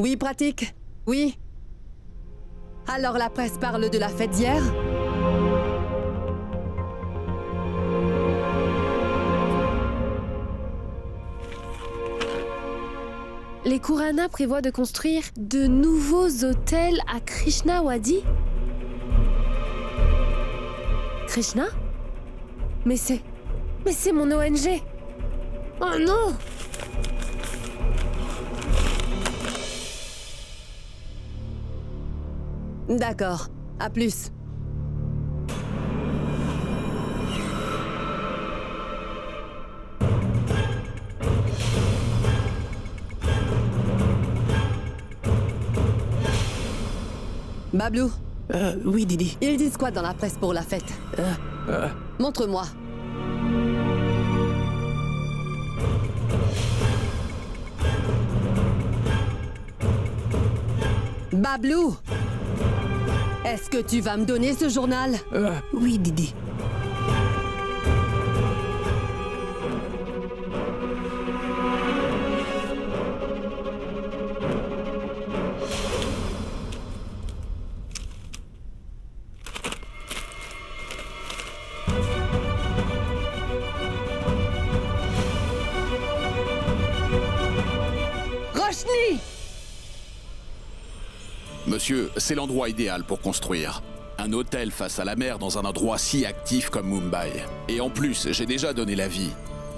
Oui, pratique. Oui. Alors la presse parle de la fête d'hier? Les Kurana prévoient de construire de nouveaux hôtels à Krishnawadi? Krishna? Mais c'est mon ONG! Oh non! D'accord. À plus. Bablou, Oui, Didi. ils disent quoi dans la presse pour la fête? Montre-moi. Bablou! Est-ce que tu vas me donner ce journal? Oui, Didi. Roshni! Monsieur, c'est l'endroit idéal pour construire. Un hôtel face à la mer dans un endroit si actif comme Mumbai. Et en plus, j'ai déjà donné l'avis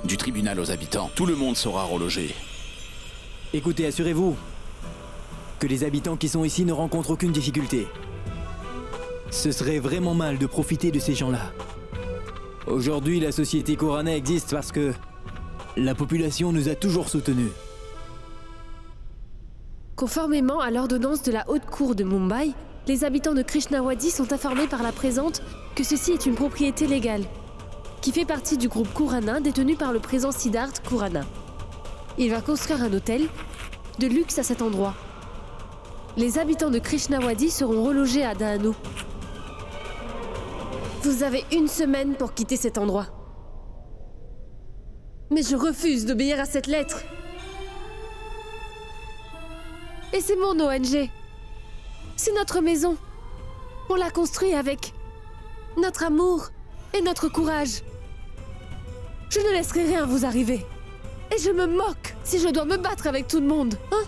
du tribunal aux habitants. Tout le monde sera relogé. Écoutez, assurez-vous que les habitants qui sont ici ne rencontrent aucune difficulté. Ce serait vraiment mal de profiter de ces gens-là. Aujourd'hui, la société Kurana existe parce que la population nous a toujours soutenus. Conformément à l'ordonnance de la Haute Cour de Mumbai, les habitants de Krishnawadi sont informés par la présente que ceci est une propriété légale, qui fait partie du groupe Kurana détenu par le présent Siddharth Kurana. Il va construire un hôtel de luxe à cet endroit. Les habitants de Krishnawadi seront relogés à Dahanu. Vous avez 1 semaine pour quitter cet endroit. Mais je refuse d'obéir à cette lettre. Et c'est mon ONG. C'est notre maison. On l'a construit avec notre amour et notre courage. Je ne laisserai rien vous arriver. Et je me moque si je dois me battre avec tout le monde, hein?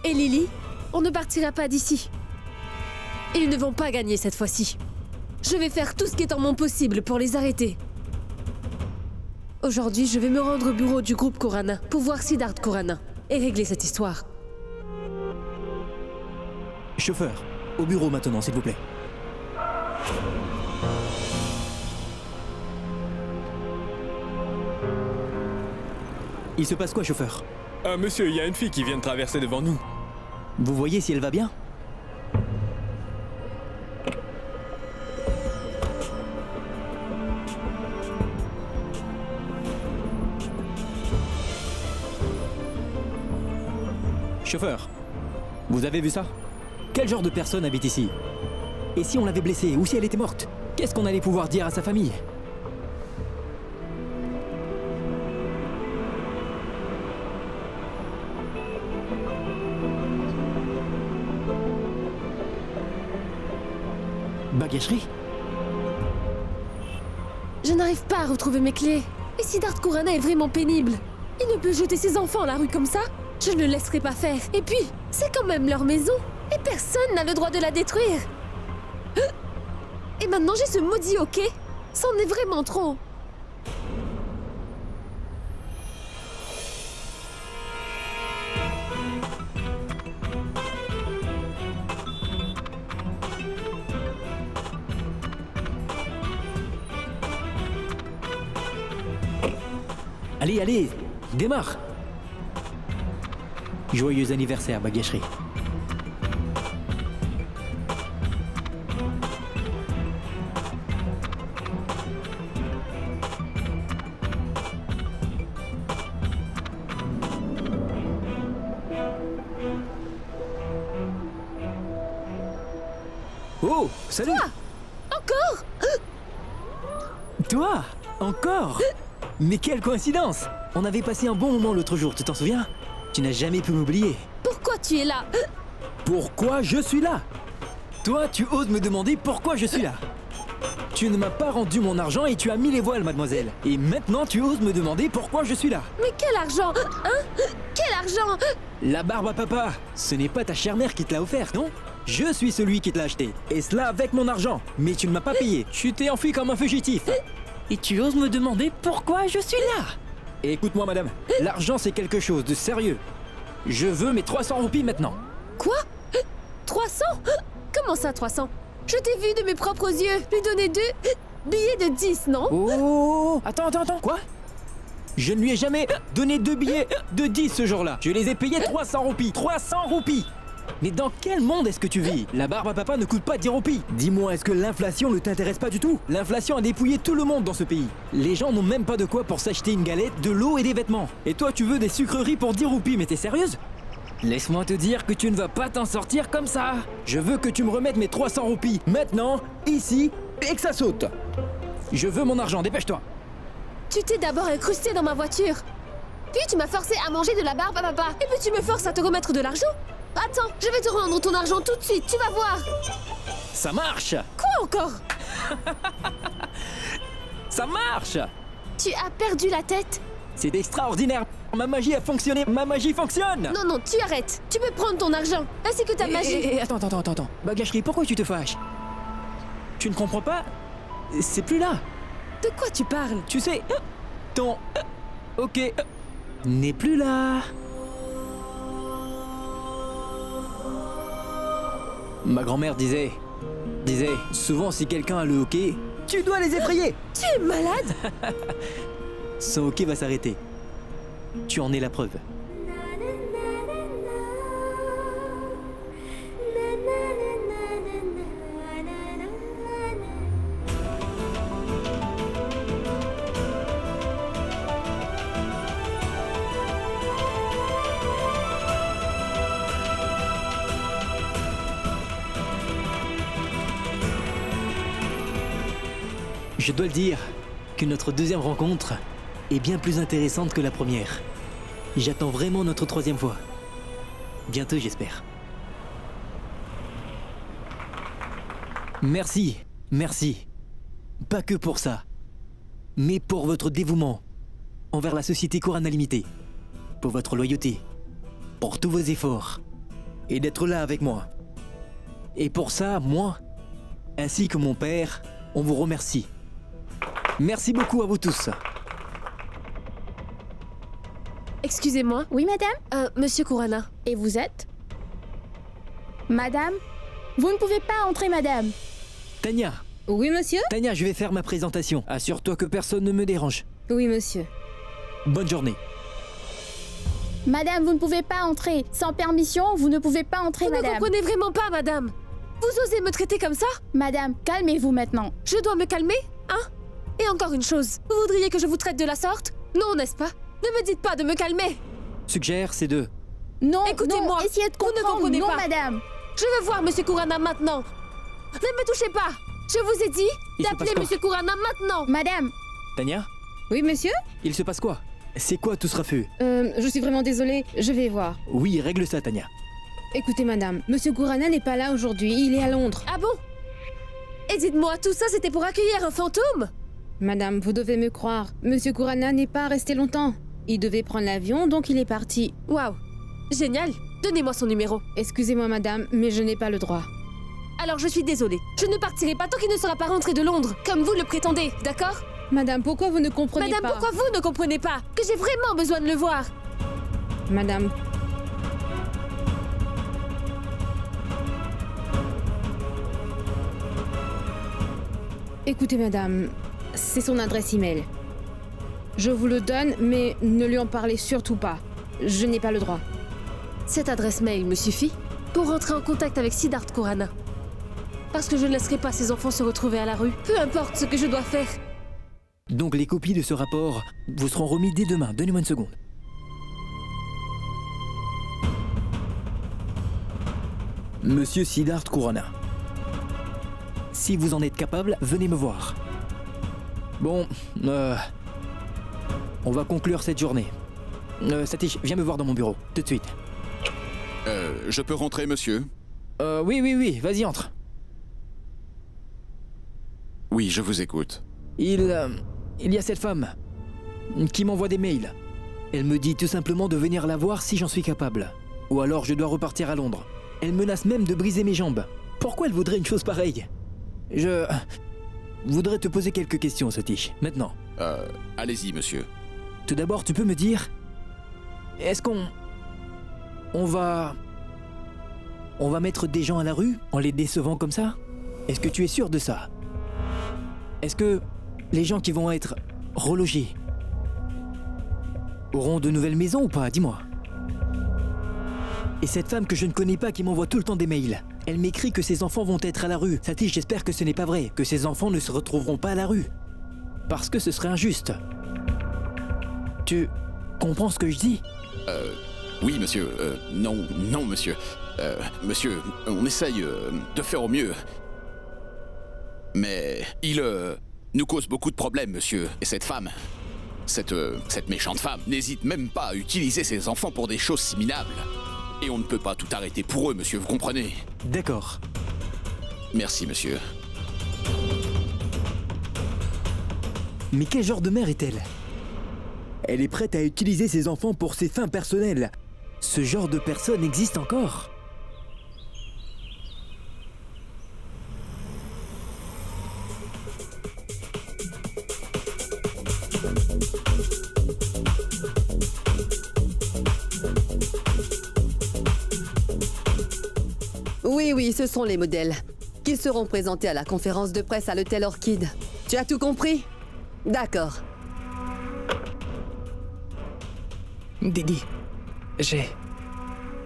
Et Lily, on ne partira pas d'ici. Ils ne vont pas gagner cette fois-ci. Je vais faire tout ce qui est en mon possible pour les arrêter. Aujourd'hui, je vais me rendre au bureau du groupe Kurana pour voir Siddharth Kurana et régler cette histoire. Chauffeur, au bureau maintenant, s'il vous plaît. Il se passe quoi, chauffeur? Monsieur, il y a une fille qui vient de traverser devant nous. Vous voyez si elle va bien? Chauffeur, vous avez vu ça? Quel genre de personne habite ici? Et si on l'avait blessée, ou si elle était morte? Qu'est-ce qu'on allait pouvoir dire à sa famille? Bagagerie? Je n'arrive pas à retrouver mes clés. Et Siddharth Kurana est vraiment pénible. Il ne peut jeter ses enfants à la rue comme ça. Je ne le laisserai pas faire. Et puis, c'est quand même leur maison. Et personne n'a le droit de la détruire. Et maintenant j'ai ce maudit hockey. C'en est vraiment trop. Allez, allez, démarre! Joyeux anniversaire, Bagagerie. Oh, salut! Encore? Toi? Encore? Mais quelle coïncidence! On avait passé un bon moment l'autre jour, tu t'en souviens? Tu n'as jamais pu m'oublier. Pourquoi tu es là? Pourquoi je suis là? Toi, tu oses me demander pourquoi je suis là? Tu ne m'as pas rendu mon argent et tu as mis les voiles, mademoiselle. Et maintenant, tu oses me demander pourquoi je suis là? Mais quel argent? Hein? Quel argent? La barbe à papa, ce n'est pas ta chère mère qui te l'a offert, non? Je suis celui qui te l'a acheté. Et cela avec mon argent. Mais tu ne m'as pas payé. Tu t'es enfui comme un fugitif. Et tu oses me demander pourquoi je suis là? Écoute-moi, madame. L'argent, c'est quelque chose de sérieux. Je veux mes 300 roupies maintenant. Quoi? 300? Comment ça, 300? Je t'ai vu de mes propres yeux lui donner 2 billets de 10, non? Oh! Attends. Quoi? Je ne lui ai jamais donné 2 billets de 10 ce jour-là. Je les ai payés 300 roupies. 300 roupies! Mais dans quel monde est-ce que tu vis? La barbe à papa ne coûte pas 10 roupies. Dis-moi, est-ce que l'inflation ne t'intéresse pas du tout? L'inflation a dépouillé tout le monde dans ce pays. Les gens n'ont même pas de quoi pour s'acheter une galette, de l'eau et des vêtements. Et toi, tu veux des sucreries pour 10 roupies, mais t'es sérieuse? Laisse-moi te dire que tu ne vas pas t'en sortir comme ça. Je veux que tu me remettes mes 300 roupies, maintenant, ici, et que ça saute. Je veux mon argent, dépêche-toi. Tu t'es d'abord incrusté dans ma voiture. Puis tu m'as forcé à manger de la barbe à papa. Et puis tu me forces à te remettre de l'argent. Attends, je vais te rendre ton argent tout de suite, tu vas voir. Ça marche! Quoi encore? Ça marche! Tu as perdu la tête? C'est extraordinaire. Ma magie a fonctionné. Ma magie fonctionne. Non, non, tu arrêtes. Tu peux prendre ton argent, ainsi que ta magie. Attends. Bagagerie, pourquoi tu te fâches? Tu ne comprends pas? C'est plus là. De quoi tu parles? Tu sais, ton ok n'est plus là. Ma grand-mère disait souvent si quelqu'un a le hoquet, tu dois les effrayer. Tu es malade? Son hoquet va s'arrêter. Tu en es la preuve. Je dois le dire que notre deuxième rencontre est bien plus intéressante que la première. J'attends vraiment notre troisième fois. Bientôt, j'espère. Merci. Pas que pour ça, mais pour votre dévouement envers la société Corana Limitée, pour votre loyauté, pour tous vos efforts, et d'être là avec moi. Et pour ça, moi, ainsi que mon père, on vous remercie. Merci beaucoup à vous tous. Excusez-moi. Oui, madame? Monsieur Corana. Et vous êtes? Madame? Vous ne pouvez pas entrer, madame. Tania, Oui, monsieur? Tania, je vais faire ma présentation. Assure-toi que personne ne me dérange. Oui, monsieur. Bonne journée. Madame, vous ne pouvez pas entrer. Sans permission, vous ne pouvez pas entrer, Vous ne madame. comprenez vraiment pas, madame. Vous osez me traiter comme ça? Madame, calmez-vous maintenant. Je dois me calmer, hein? Et encore une chose, vous voudriez que je vous traite de la sorte? Non, n'est-ce pas? Ne me dites pas de me calmer. Suggère ces deux. Non, Écoutez-moi, non, essayez de vous ne comprendre. comprenez non, pas. madame. Je veux voir Monsieur Corana maintenant. Ne me touchez pas. Je vous ai dit Il se d'appeler passe quoi? Monsieur Corana maintenant. Madame. Tania, Oui, monsieur? il se passe quoi? C'est quoi tout ce raffut? Je suis vraiment désolée. Je vais voir. Oui, règle ça, Tania. Écoutez, madame, monsieur Corana n'est pas là aujourd'hui. Il est à Londres. Ah bon? Et dites-moi, tout ça c'était pour accueillir un fantôme? Madame, vous devez me croire. Monsieur Corana n'est pas resté longtemps. Il devait prendre l'avion, donc il est parti. Waouh. Génial. Donnez-moi son numéro. Excusez-moi, madame, mais je n'ai pas le droit. Alors je suis désolée. Je ne partirai pas tant qu'il ne sera pas rentré de Londres, comme vous le prétendez, d'accord? Madame, pourquoi vous ne comprenez Madame, pas? pourquoi vous ne comprenez pas que j'ai vraiment besoin de le voir? Madame. Écoutez, madame, c'est son adresse email. Je vous le donne, mais ne lui en parlez surtout pas. Je n'ai pas le droit. Cette adresse mail me suffit pour rentrer en contact avec Siddharth Corana. Parce que je ne laisserai pas ces enfants se retrouver à la rue, peu importe ce que je dois faire. Donc les copies de ce rapport vous seront remis dès demain. Donnez-moi une seconde. Monsieur Siddharth Corana. Si vous en êtes capable, venez me voir. Bon, on va conclure cette journée. Satish, viens me voir dans mon bureau, tout de suite. Je peux rentrer, monsieur? Oui, vas-y, entre. Oui, je vous écoute. Il y a cette femme qui m'envoie des mails. Elle me dit tout simplement de venir la voir si j'en suis capable. Ou alors je dois repartir à Londres. Elle menace même de briser mes jambes. Pourquoi elle voudrait une chose pareille? Je voudrais te poser quelques questions, Satish, maintenant. Allez-y, monsieur. Tout d'abord, tu peux me dire... Est-ce on va mettre des gens à la rue en les décevant comme ça? Est-ce que tu es sûr de ça? Est-ce que les gens qui vont être relogés auront de nouvelles maisons ou pas? Dis-moi. Et cette femme que je ne connais pas qui m'envoie tout le temps des mails, elle m'écrit que ses enfants vont être à la rue. Satish, j'espère que ce n'est pas vrai, que ses enfants ne se retrouveront pas à la rue. Parce que ce serait injuste. Tu comprends ce que je dis? Oui, monsieur. Non, monsieur. Monsieur, on essaye de faire au mieux. Mais il nous cause beaucoup de problèmes, monsieur. Et cette femme, cette méchante femme, n'hésite même pas à utiliser ses enfants pour des choses si minables. Et on ne peut pas tout arrêter pour eux, monsieur, vous comprenez? D'accord. Merci, monsieur. Mais quel genre de mère est-elle? Elle est prête à utiliser ses enfants pour ses fins personnelles. Ce genre de personne existe encore? Oui, ce sont les modèles. Qui seront présentés à la conférence de presse à l'hôtel Orchid. Tu as tout compris? D'accord. Didi, j'ai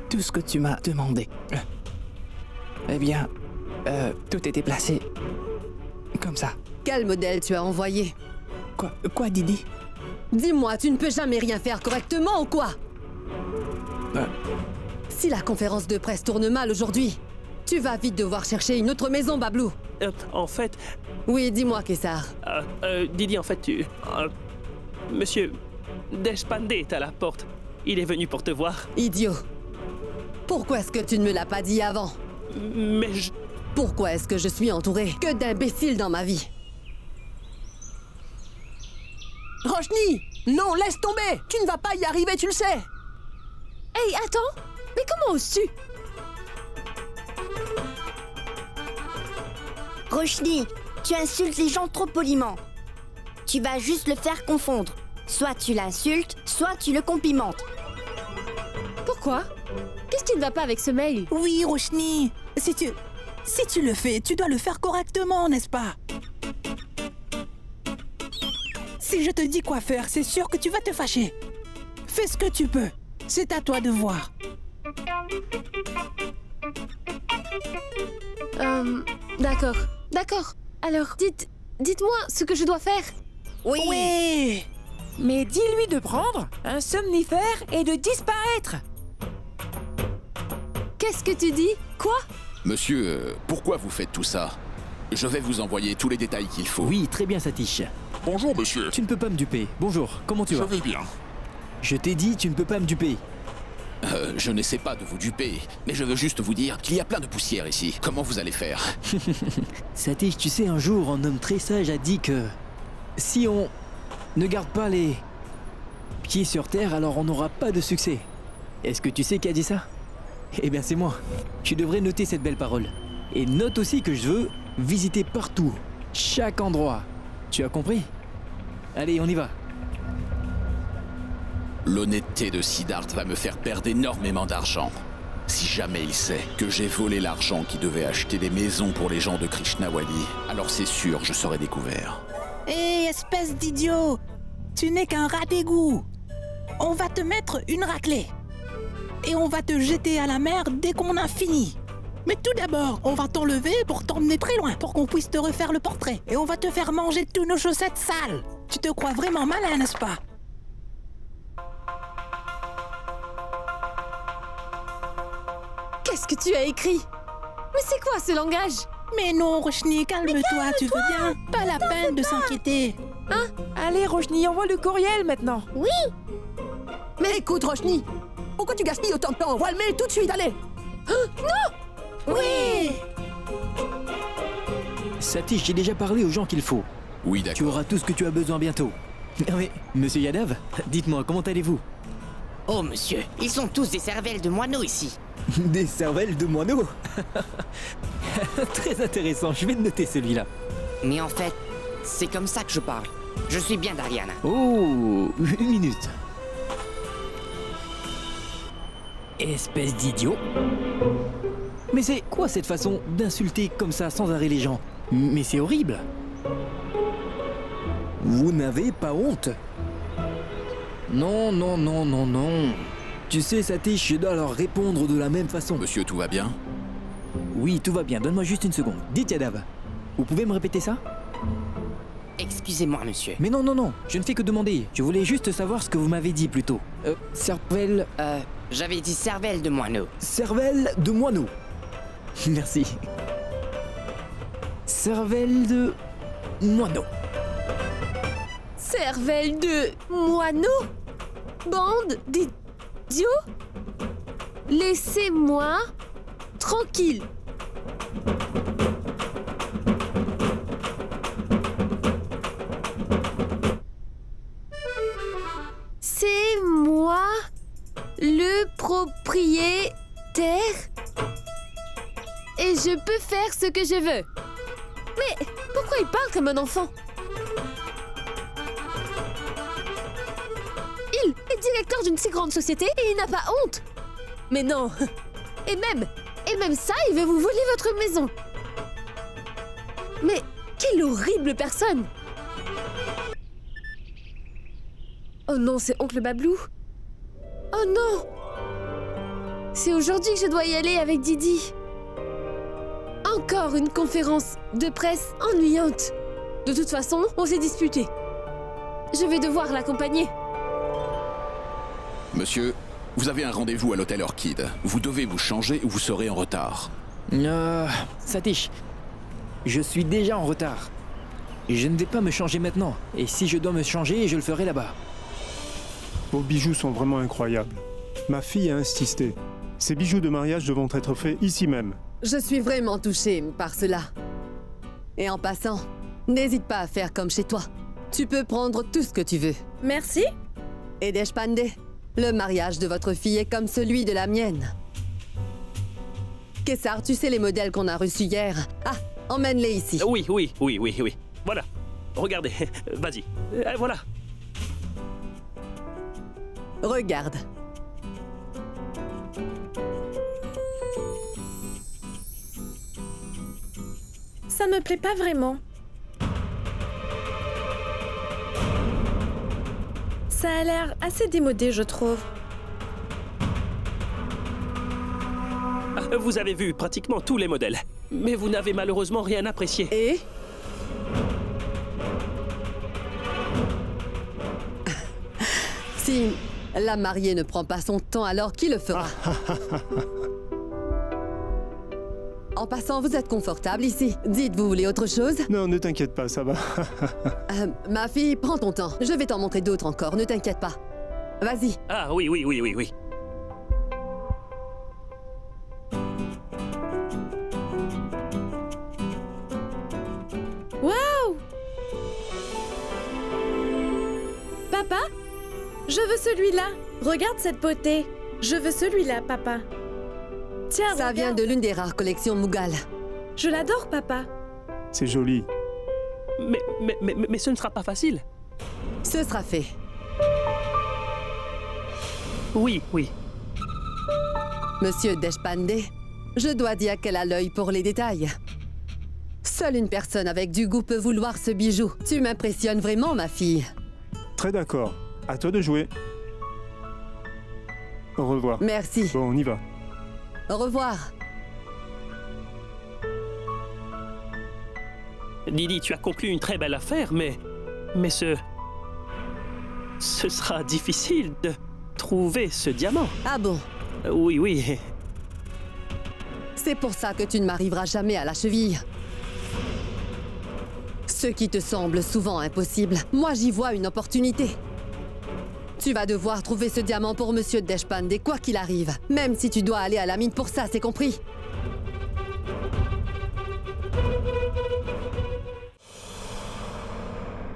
tout ce que tu m'as demandé. Eh bien, tout était placé comme ça. Quel modèle tu as envoyé? Quoi, Didi? Dis-moi, tu ne peux jamais rien faire correctement ou quoi? Si la conférence de presse tourne mal aujourd'hui, tu vas vite devoir chercher une autre maison, Bablou. En fait, Oui, dis-moi, Kessar. Didi, en fait, Monsieur Deshpande est à la porte. Il est venu pour te voir. Idiot. Pourquoi est-ce que tu ne me l'as pas dit avant? Mais je... Pourquoi est-ce que je suis entourée que d'imbéciles dans ma vie? Roshni! Non, laisse tomber! Tu ne vas pas y arriver, tu le sais! Hey, attends! Mais comment oses-tu? Roshni, tu insultes les gens trop poliment. Tu vas juste le faire confondre. Soit tu l'insultes, soit tu le complimentes. Pourquoi? Qu'est-ce qui ne va pas avec ce mail? Oui, Roshni! Si tu le fais, tu dois le faire correctement, n'est-ce pas? Si je te dis quoi faire, c'est sûr que tu vas te fâcher. Fais ce que tu peux. C'est à toi de voir. D'accord. Alors, dites-moi ce que je dois faire. Oui! Mais dis-lui de prendre un somnifère et de disparaître. Qu'est-ce que tu dis? Quoi? Monsieur, pourquoi vous faites tout ça? Je vais vous envoyer tous les détails qu'il faut. Oui, très bien, Satish. Bonjour, monsieur. Tu ne peux pas me duper. Bonjour, comment tu vas? Je vais bien. Je t'ai dit, tu ne peux pas me duper. Je n'essaie pas de vous duper, mais je veux juste vous dire qu'il y a plein de poussière ici. Comment vous allez faire? Satish, tu sais, un jour, un homme très sage a dit que si on ne garde pas les pieds sur terre, alors on n'aura pas de succès. Est-ce que tu sais qui a dit ça? Eh bien, c'est moi. Tu devrais noter cette belle parole. Et note aussi que je veux visiter partout, chaque endroit. Tu as compris? Allez, on y va. L'honnêteté de Siddharth va me faire perdre énormément d'argent. Si jamais il sait que j'ai volé l'argent qui devait acheter des maisons pour les gens de Krishnawali, alors c'est sûr, je serai découvert. Hé, espèce d'idiot! Tu n'es qu'un rat d'égout! On va te mettre une raclée. Et on va te jeter à la mer dès qu'on a fini. Mais tout d'abord, on va t'enlever pour t'emmener très loin, pour qu'on puisse te refaire le portrait. Et on va te faire manger tous nos chaussettes sales. Tu te crois vraiment malin, n'est-ce pas? Qu'est-ce que tu as écrit? Mais c'est quoi ce langage? Mais non, Roshni, calme-toi, tu veux bien? Pas la peine de s'inquiéter. Allez, Roshni, envoie le courriel maintenant. Oui, Mais écoute, Roshni, Pourquoi tu gaspilles autant de temps? On va le mettre tout de suite, allez! Oui! Satish, j'ai déjà parlé aux gens qu'il faut. Oui, Tu d'accord. auras tout ce que tu as besoin bientôt. Ah oui, monsieur Yadav, dites-moi, comment allez-vous? Oh monsieur, ils sont tous des cervelles de moineaux ici. Des cervelles de moineaux. Très intéressant, je vais noter celui-là. Mais en fait, c'est comme ça que je parle. Je suis bien d'Ariana. Oh, une minute. Espèce d'idiot. Mais c'est quoi cette façon d'insulter comme ça sans arrêt les gens? Mais c'est horrible. Vous n'avez pas honte? Non, non, non, non, non. Tu sais, Satish, je dois leur répondre de la même façon. Monsieur, tout va bien? Oui, tout va bien, donne-moi juste une seconde. Dites Yadav, vous pouvez me répéter ça? Excusez-moi monsieur. Mais non, non, non, je ne fais que demander. Je voulais juste savoir ce que vous m'avez dit plus tôt. Cervelle... J'avais dit cervelle de moineau. Cervelle de moineau. Merci. Cervelle de moineau. Cervelle de moineau? Bande d'idiots? Laissez-moi tranquille. C'est moi le propriétaire et je peux faire ce que je veux. Mais pourquoi il parle comme un enfant? Il est directeur d'une si grande société et il n'a pas honte. Mais non. Et même ça, il veut vous voler votre maison. Mais quelle horrible personne. Oh non, c'est Oncle Bablou. Oh non. C'est aujourd'hui que je dois y aller avec Didi. Encore une conférence de presse ennuyante. De toute façon, on s'est disputé. Je vais devoir l'accompagner. Monsieur, vous avez un rendez-vous à l'hôtel Orchid. Vous devez vous changer ou vous serez en retard. Satish, je suis déjà en retard. Je ne vais pas me changer maintenant. Et si je dois me changer, je le ferai là-bas. Vos bijoux sont vraiment incroyables. Ma fille a insisté. Ces bijoux de mariage devront être faits ici même. Je suis vraiment touchée par cela. Et en passant, n'hésite pas à faire comme chez toi. Tu peux prendre tout ce que tu veux. Merci. Et Deshpande, le mariage de votre fille est comme celui de la mienne. Kessar, tu sais les modèles qu'on a reçus hier? Ah, emmène-les ici. Oui. Voilà. Regardez. Vas-y. Voilà. Regarde. Ça me plaît pas vraiment. Ça a l'air assez démodé, je trouve. Vous avez vu pratiquement tous les modèles. Mais vous n'avez malheureusement rien apprécié. Et? Si la mariée ne prend pas son temps, alors qui le fera? En passant, vous êtes confortable ici. Dites, vous voulez autre chose? Non, ne t'inquiète pas, ça va. Ma fille, prends ton temps. Je vais t'en montrer d'autres encore, ne t'inquiète pas. Vas-y. Ah oui. Waouh! Papa? Je veux celui-là. Regarde cette beauté. Je veux celui-là, papa. Tiens, ça vient de l'une des rares collections Mughal. Je l'adore, papa. C'est joli. Mais ce ne sera pas facile. Ce sera fait. Oui. Monsieur Deshpande, je dois dire qu'elle a l'œil pour les détails. Seule une personne avec du goût peut vouloir ce bijou. Tu m'impressionnes vraiment, ma fille. Très d'accord. À toi de jouer. Au revoir. Merci. Bon, on y va. Au revoir. Didi, tu as conclu une très belle affaire, mais ce sera difficile de trouver ce diamant. Ah bon? Oui. C'est pour ça que tu ne m'arriveras jamais à la cheville. Ce qui te semble souvent impossible, moi j'y vois une opportunité. Tu vas devoir trouver ce diamant pour Monsieur Deshpande, quoi qu'il arrive. Même si tu dois aller à la mine pour ça, c'est compris?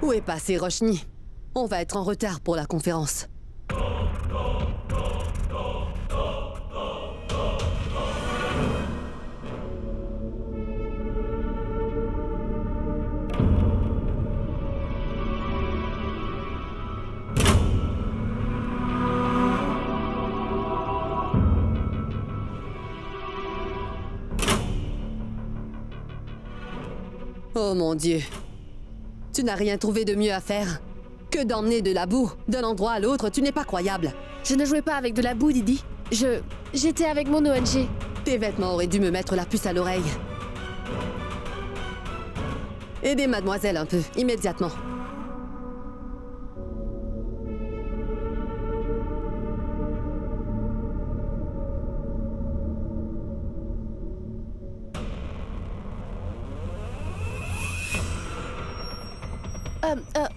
Où est passé Roshni? On va être en retard pour la conférence. Oh mon Dieu. Tu n'as rien trouvé de mieux à faire que d'emmener de la boue d'un endroit à l'autre. Tu n'es pas croyable. Je ne jouais pas avec de la boue, Didi. J'étais avec mon ONG. Tes vêtements auraient dû me mettre la puce à l'oreille. Aidez mademoiselle un peu, immédiatement.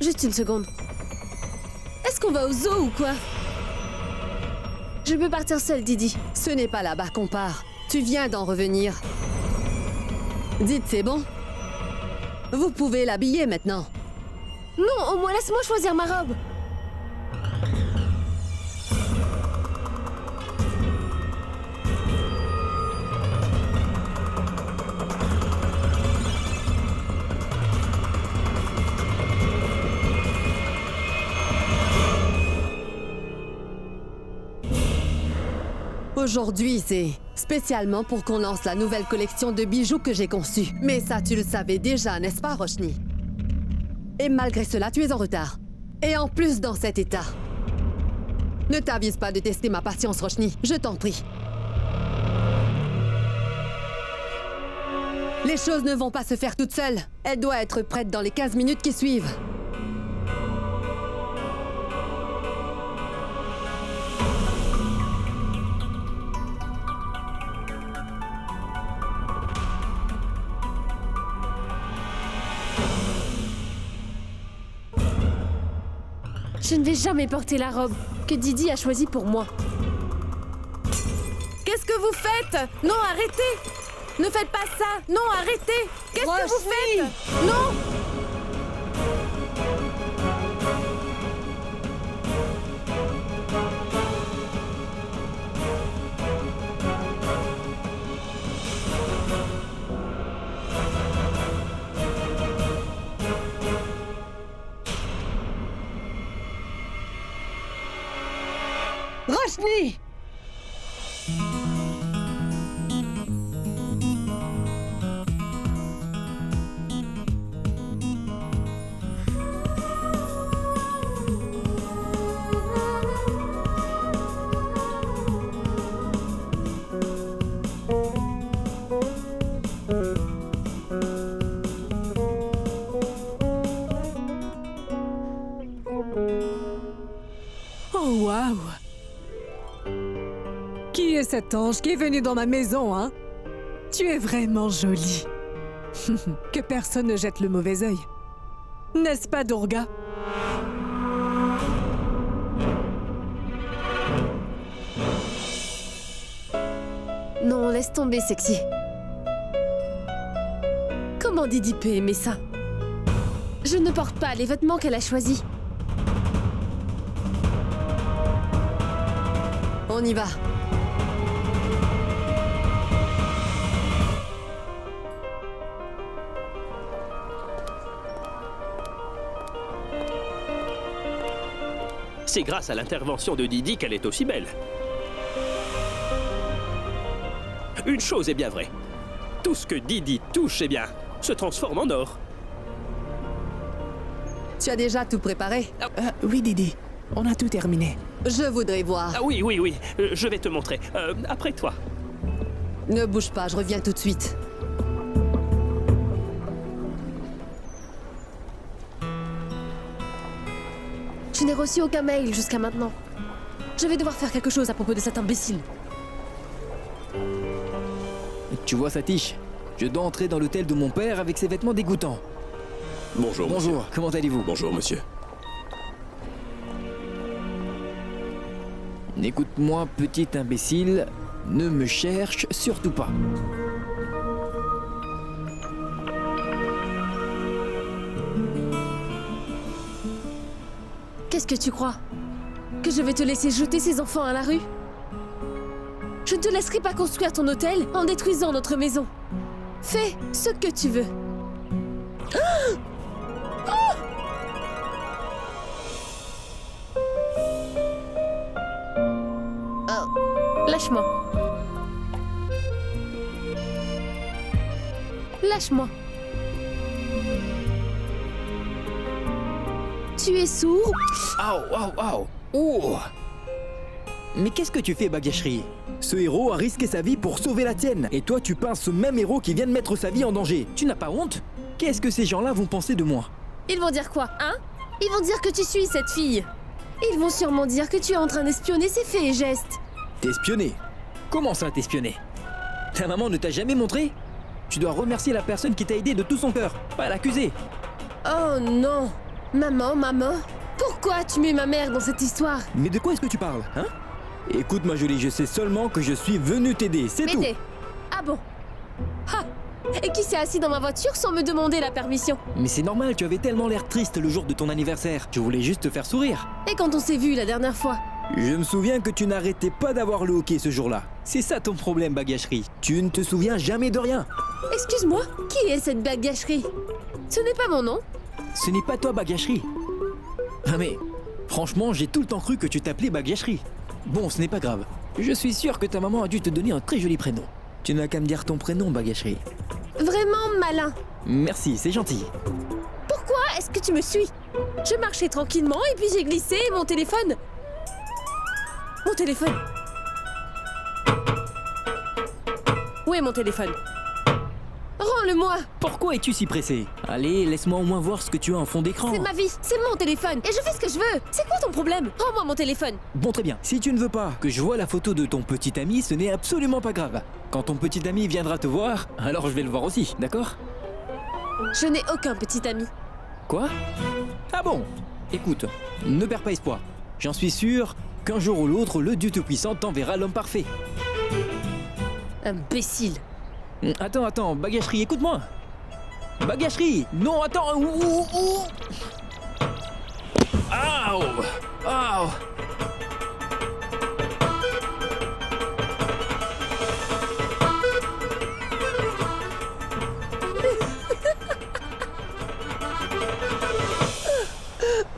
Juste une seconde. Est-ce qu'on va au zoo ou quoi? Je peux partir seule, Didi. Ce n'est pas là-bas qu'on part. Tu viens d'en revenir. Dites, c'est bon? Vous pouvez l'habiller maintenant. Non, au moins laisse-moi choisir ma robe. Aujourd'hui, c'est spécialement pour qu'on lance la nouvelle collection de bijoux que j'ai conçue. Mais ça, tu le savais déjà, n'est-ce pas, Roshni? Et malgré cela, tu es en retard. Et en plus, dans cet état. Ne t'avise pas de tester ma patience, Roshni. Je t'en prie. Les choses ne vont pas se faire toutes seules. Elle doit être prête dans les 15 minutes qui suivent. Je ne vais jamais porter la robe que Didi a choisie pour moi. Qu'est-ce que vous faites? Non, arrêtez! Ne faites pas ça! Non, arrêtez! Qu'est-ce que vous faites? Non! Roshni! Oh, waouh! Qui est cet ange qui est venu dans ma maison, hein? Tu es vraiment jolie. Que personne ne jette le mauvais œil. N'est-ce pas, Durga? Non, laisse tomber, sexy. Comment Didi peut aimer ça? Je ne porte pas les vêtements qu'elle a choisis. On y va. C'est grâce à l'intervention de Didi qu'elle est aussi belle. Une chose est bien vraie. Tout ce que Didi touche, eh bien, se transforme en or. Tu as déjà tout préparé? Oui, Didi. On a tout terminé. Je voudrais voir. Ah oui, oui, oui. Je vais te montrer. Après toi. Ne bouge pas, je reviens tout de suite. Je n'ai reçu aucun mail jusqu'à maintenant. Je vais devoir faire quelque chose à propos de cet imbécile. Tu vois, Satish, je dois entrer dans l'hôtel de mon père avec ses vêtements dégoûtants. Bonjour, Bonjour, monsieur. comment allez-vous? Bonjour, monsieur. Écoute-moi, petit imbécile, ne me cherche surtout pas. Qu'est-ce que tu crois? Que je vais te laisser jeter ces enfants à la rue? Je ne te laisserai pas construire ton hôtel en détruisant notre maison. Fais ce que tu veux. Lâche-moi. Lâche-moi. Tu es sourd? Oh! Mais qu'est-ce que tu fais, Bagashri? Ce héros a risqué sa vie pour sauver la tienne. Et toi, tu pinces ce même héros qui vient de mettre sa vie en danger. Tu n'as pas honte? Qu'est-ce que ces gens-là vont penser de moi? Ils vont dire quoi, hein? Ils vont dire que tu suis cette fille. Ils vont sûrement dire que tu es en train d'espionner ses faits et gestes. T'espionner? Comment ça, t'espionner? Ta maman ne t'a jamais montré? Tu dois remercier la personne qui t'a aidé de tout son cœur, pas l'accuser. Oh non! Maman? Pourquoi tu mets ma mère dans cette histoire? Mais de quoi est-ce que tu parles, hein? Écoute, ma jolie, je sais seulement que je suis venu t'aider, c'est tout. M'aider? Ah bon? Ha! Et qui s'est assis dans ma voiture sans me demander la permission? Mais c'est normal, tu avais tellement l'air triste le jour de ton anniversaire. Je voulais juste te faire sourire. Et quand on s'est vu la dernière fois? Je me souviens que tu n'arrêtais pas d'avoir le hockey ce jour-là. C'est ça ton problème, Bagashri. Tu ne te souviens jamais de rien. Excuse-moi, qui est cette Bagashri? Ce n'est pas mon nom. Ce n'est pas toi, Bagashri. Ah mais, franchement, j'ai tout le temps cru que tu t'appelais Bagashri. Bon, ce n'est pas grave. Je suis sûr que ta maman a dû te donner un très joli prénom. Tu n'as qu'à me dire ton prénom, Bagashri. Vraiment malin. Merci, c'est gentil. Pourquoi est-ce que tu me suis? Je marchais tranquillement et puis j'ai glissé et mon téléphone... Mon téléphone. Où est mon téléphone? Rends-le-moi! Pourquoi es-tu si pressé? Allez, laisse-moi au moins voir ce que tu as en fond d'écran. C'est ma vie, c'est mon téléphone, et je fais ce que je veux. C'est quoi ton problème? Rends-moi mon téléphone. Bon, très bien. Si tu ne veux pas que je vois la photo de ton petit ami, ce n'est absolument pas grave. Quand ton petit ami viendra te voir, alors je vais le voir aussi, d'accord? Je n'ai aucun petit ami. Quoi? Ah bon? Écoute, ne perds pas espoir. J'en suis sûr qu'un jour ou l'autre, le Dieu Tout-Puissant t'enverra l'homme parfait. Imbécile. Attends, Bagashri, écoute-moi. Bagashri, non, attends. Ouh. Aouh.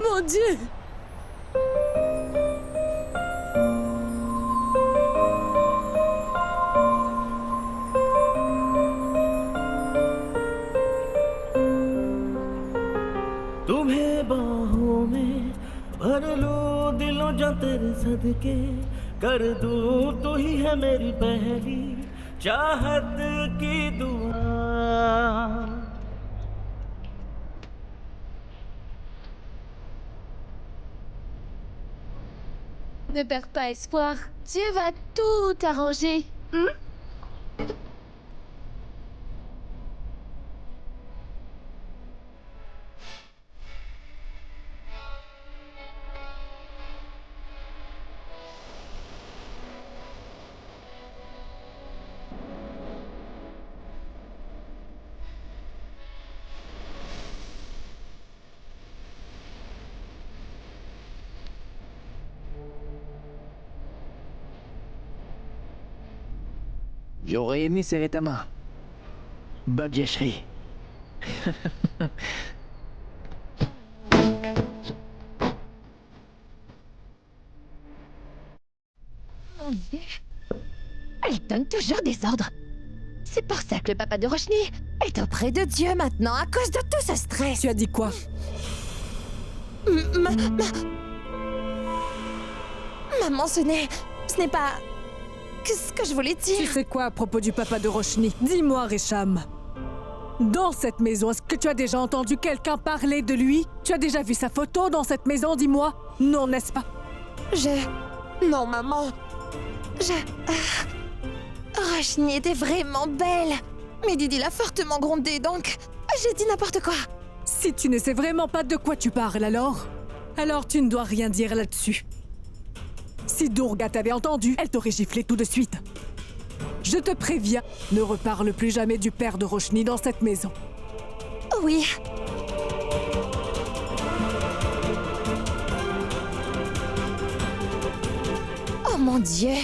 Mon Dieu. तुम्हें बाहों में भर लो दिलों जा तेरे सदके कर दूं तू ही है मेरी पहली चाहत की दुआ Ne perds pas espoir. Dieu va tout arranger. J'aurais aimé serrer ta main. Bagashri. Mon Dieu. Elle donne toujours des ordres. C'est pour ça que le papa de Roshni est auprès de Dieu maintenant à cause de tout ce stress. Tu as dit quoi? Maman, ce n'est pas... Qu'est-ce que je voulais dire? Tu sais quoi à propos du papa de Roshni? Dis-moi, Récham. Dans cette maison, est-ce que tu as déjà entendu quelqu'un parler de lui? Tu as déjà vu sa photo dans cette maison, dis-moi? Non, n'est-ce pas? Non, maman. Roshni était vraiment belle. Mais Didi l'a fortement grondée, donc... J'ai dit n'importe quoi. Si tu ne sais vraiment pas de quoi tu parles, alors tu ne dois rien dire là-dessus. Si Durga t'avait entendu, elle t'aurait giflé tout de suite. Je te préviens, ne reparle plus jamais du père de Roshni dans cette maison. Oui. Oh mon Dieu!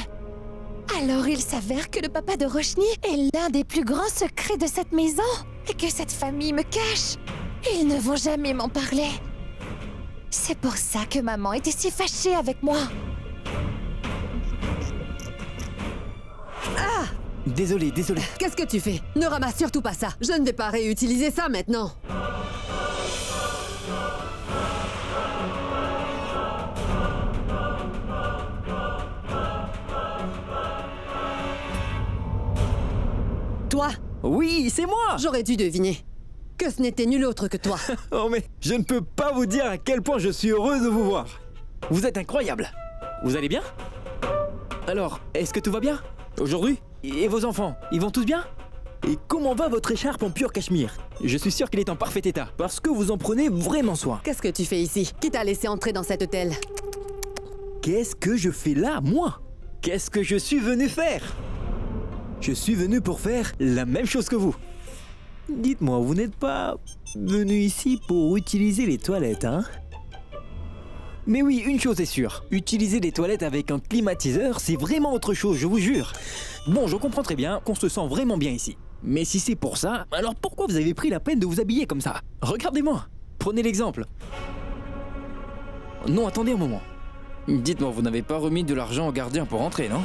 Alors il s'avère que le papa de Roshni est l'un des plus grands secrets de cette maison et que cette famille me cache. Ils ne vont jamais m'en parler. C'est pour ça que maman était si fâchée avec moi. Ah! Désolé. Qu'est-ce que tu fais? Ne ramasse surtout pas ça. Je ne vais pas réutiliser ça maintenant. Toi? Oui, c'est moi! J'aurais dû deviner que ce n'était nul autre que toi. Oh mais je ne peux pas vous dire à quel point je suis heureux de vous voir. Vous êtes incroyable. Vous allez bien? Alors, est-ce que tout va bien aujourd'hui? Et vos enfants, ils vont tous bien? Et comment va votre écharpe en pur cachemire? Je suis sûr qu'il est en parfait état, parce que vous en prenez vraiment soin. Qu'est-ce que tu fais ici? Qui t'a laissé entrer dans cet hôtel? Qu'est-ce que je fais là, moi? Qu'est-ce que je suis venu faire? Je suis venu pour faire la même chose que vous. Dites-moi, vous n'êtes pas venu ici pour utiliser les toilettes, hein? Mais oui, une chose est sûre, utiliser les toilettes avec un climatiseur, c'est vraiment autre chose, je vous jure. Bon, je comprends très bien qu'on se sent vraiment bien ici. Mais si c'est pour ça, alors pourquoi vous avez pris la peine de vous habiller comme ça? Regardez-moi, prenez l'exemple. Non, attendez un moment. Dites-moi, vous n'avez pas remis de l'argent au gardien pour entrer, non?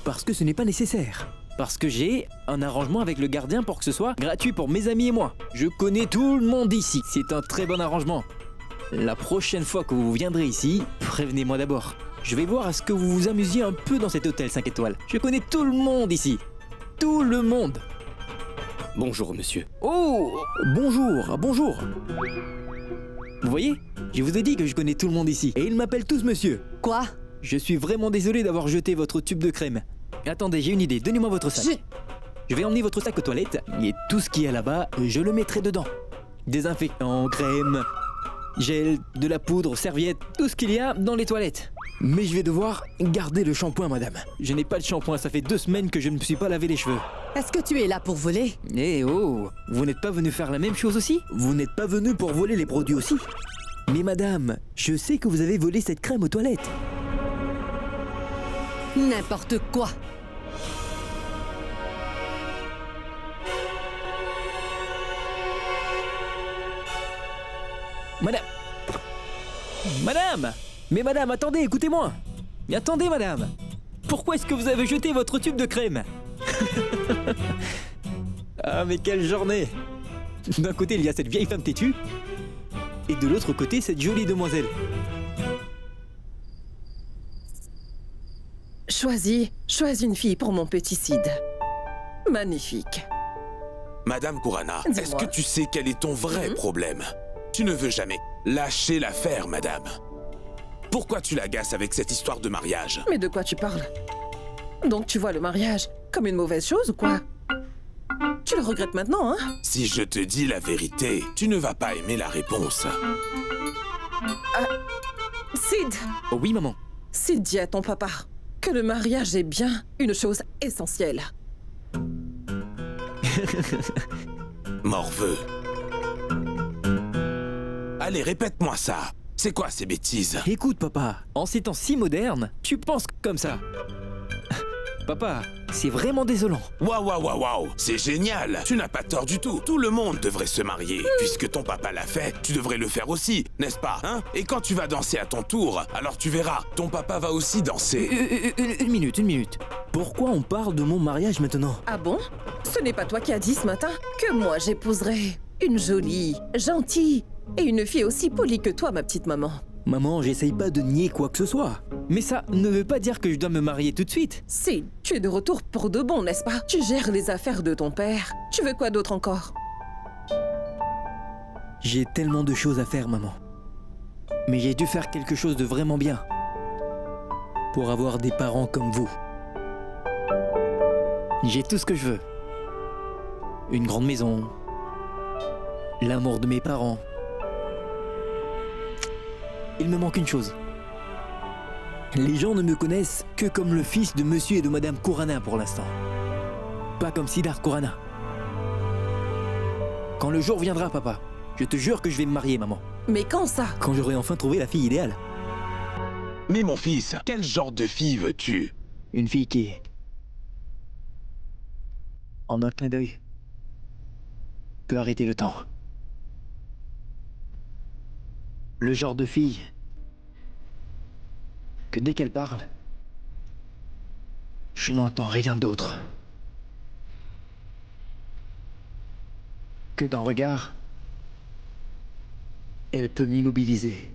Parce que ce n'est pas nécessaire. Parce que j'ai un arrangement avec le gardien pour que ce soit gratuit pour mes amis et moi. Je connais tout le monde ici. C'est un très bon arrangement. La prochaine fois que vous viendrez ici, prévenez-moi d'abord. Je vais voir à ce que vous vous amusiez un peu dans cet hôtel 5 étoiles. Je connais tout le monde ici. Tout le monde. Bonjour, monsieur. Oh, bonjour. Vous voyez? Je vous ai dit que je connais tout le monde ici. Et ils m'appellent tous monsieur. Quoi? Je suis vraiment désolé d'avoir jeté votre tube de crème. Attendez, j'ai une idée. Donnez-moi votre sac. Je vais emmener votre sac aux toilettes et tout ce qu'il y a là-bas, je le mettrai dedans. Désinfectant, crème, gel, de la poudre, serviette, tout ce qu'il y a dans les toilettes. Mais je vais devoir garder le shampoing, madame. Je n'ai pas de shampoing, ça fait 2 semaines que je ne me suis pas lavé les cheveux. Est-ce que tu es là pour voler? Eh oh, vous n'êtes pas venu faire la même chose aussi? Vous n'êtes pas venu pour voler les produits aussi? Mais madame, je sais que vous avez volé cette crème aux toilettes. N'importe quoi. Madame! Mais madame, attendez, écoutez-moi! Mais attendez, madame! Pourquoi est-ce que vous avez jeté votre tube de crème? Ah, mais quelle journée! D'un côté, il y a cette vieille femme têtue, et de l'autre côté, cette jolie demoiselle. Choisis une fille pour mon petit Cid. Magnifique. Madame Kurana, est-ce que tu sais quel est ton vrai problème? Tu ne veux jamais lâcher l'affaire, madame. Pourquoi tu l'agaces avec cette histoire de mariage? Mais de quoi tu parles? Donc tu vois le mariage comme une mauvaise chose ou quoi? Tu le regrettes maintenant, hein? Si je te dis la vérité, tu ne vas pas aimer la réponse. Cid! Oh oui, maman. Cid, dis à ton papa que le mariage est bien une chose essentielle. Morveux. Allez, répète-moi ça. C'est quoi ces bêtises? Écoute, papa, en ces temps si modernes, tu penses comme ça. Papa, c'est vraiment désolant. Waouh, c'est génial. Tu n'as pas tort du tout. Tout le monde devrait se marier. Puisque ton papa l'a fait, tu devrais le faire aussi, n'est-ce pas, hein? Et quand tu vas danser à ton tour, alors tu verras, ton papa va aussi danser. Une minute. Pourquoi on parle de mon mariage maintenant? Ah bon? Ce n'est pas toi qui as dit ce matin que moi j'épouserais une jolie, gentille et une fille aussi polie que toi, ma petite maman. Maman, j'essaye pas de nier quoi que ce soit. Mais ça ne veut pas dire que je dois me marier tout de suite. Si, tu es de retour pour de bon, n'est-ce pas? Tu gères les affaires de ton père. Tu veux quoi d'autre encore? J'ai tellement de choses à faire, maman. Mais j'ai dû faire quelque chose de vraiment bien. Pour avoir des parents comme vous. J'ai tout ce que je veux. Une grande maison. L'amour de mes parents. Il me manque une chose. Les gens ne me connaissent que comme le fils de monsieur et de madame Khurana pour l'instant. Pas comme Sidar Khurana. Quand le jour viendra, papa, je te jure que je vais me marier, maman. Mais quand ça? Quand j'aurai enfin trouvé la fille idéale. Mais mon fils, quel genre de fille veux-tu? Une fille qui... en un clin d'œil, peut arrêter le temps. Le genre de fille que dès qu'elle parle, je n'entends rien d'autre que d'un regard, elle peut m'immobiliser.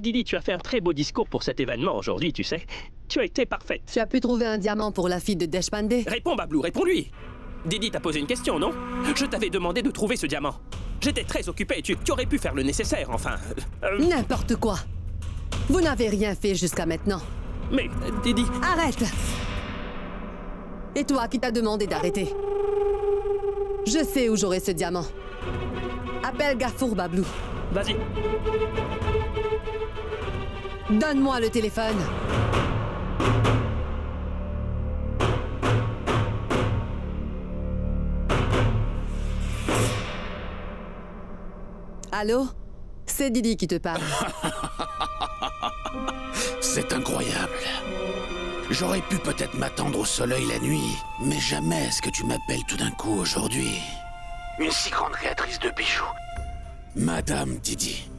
Didi, tu as fait un très beau discours pour cet événement aujourd'hui, tu sais. Tu as été parfaite. Tu as pu trouver un diamant pour la fille de Deshpande? Réponds, Bablou, réponds-lui. Didi t'a posé une question, non? Je t'avais demandé de trouver ce diamant. J'étais très occupé, tu aurais pu faire le nécessaire, enfin... N'importe quoi. Vous n'avez rien fait jusqu'à maintenant. Mais, Didi... Arrête! Et toi, qui t'a demandé d'arrêter? Je sais où j'aurai ce diamant. Appelle Gafour, Bablou. Vas-y. Donne-moi le téléphone. Allô? C'est Didi qui te parle. C'est incroyable. J'aurais pu peut-être m'attendre au soleil la nuit, mais jamais est-ce que tu m'appelles tout d'un coup aujourd'hui. Une si grande créatrice de bijoux. Madame Didi.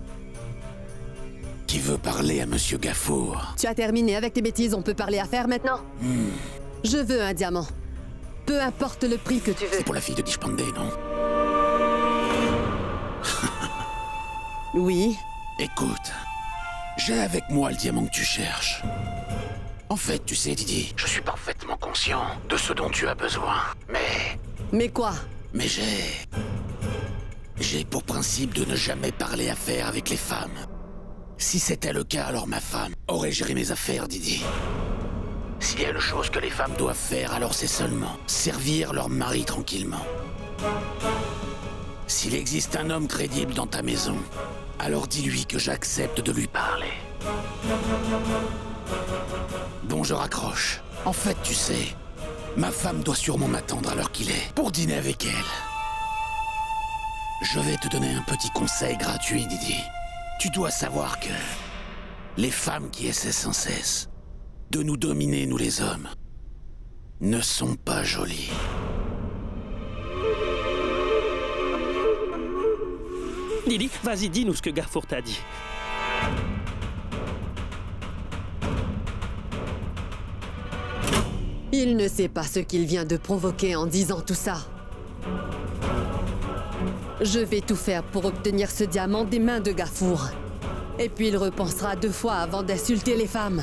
Qui veut parler à Monsieur Gafour. Tu as terminé avec tes bêtises, on peut parler affaires maintenant? Je veux un diamant. Peu importe le prix que tu veux. C'est pour la fille de Deshpande, non? Oui. Écoute, j'ai avec moi le diamant que tu cherches. En fait, tu sais, Didi, je suis parfaitement conscient de ce dont tu as besoin. Mais quoi? Mais j'ai pour principe de ne jamais parler affaires avec les femmes. Si c'était le cas, alors ma femme aurait géré mes affaires, Didi. S'il y a une chose que les femmes doivent faire, alors c'est seulement servir leur mari tranquillement. S'il existe un homme crédible dans ta maison, alors dis-lui que j'accepte de lui parler. Bon, je raccroche. En fait, tu sais, ma femme doit sûrement m'attendre à l'heure qu'il est pour dîner avec elle. Je vais te donner un petit conseil gratuit, Didi. Tu dois savoir que les femmes qui essaient sans cesse de nous dominer, nous les hommes, ne sont pas jolies. Didi, vas-y, dis-nous ce que Gafour t'a dit. Il ne sait pas ce qu'il vient de provoquer en disant tout ça. Je vais tout faire pour obtenir ce diamant des mains de Gafour. Et puis il repensera 2 fois avant d'insulter les femmes.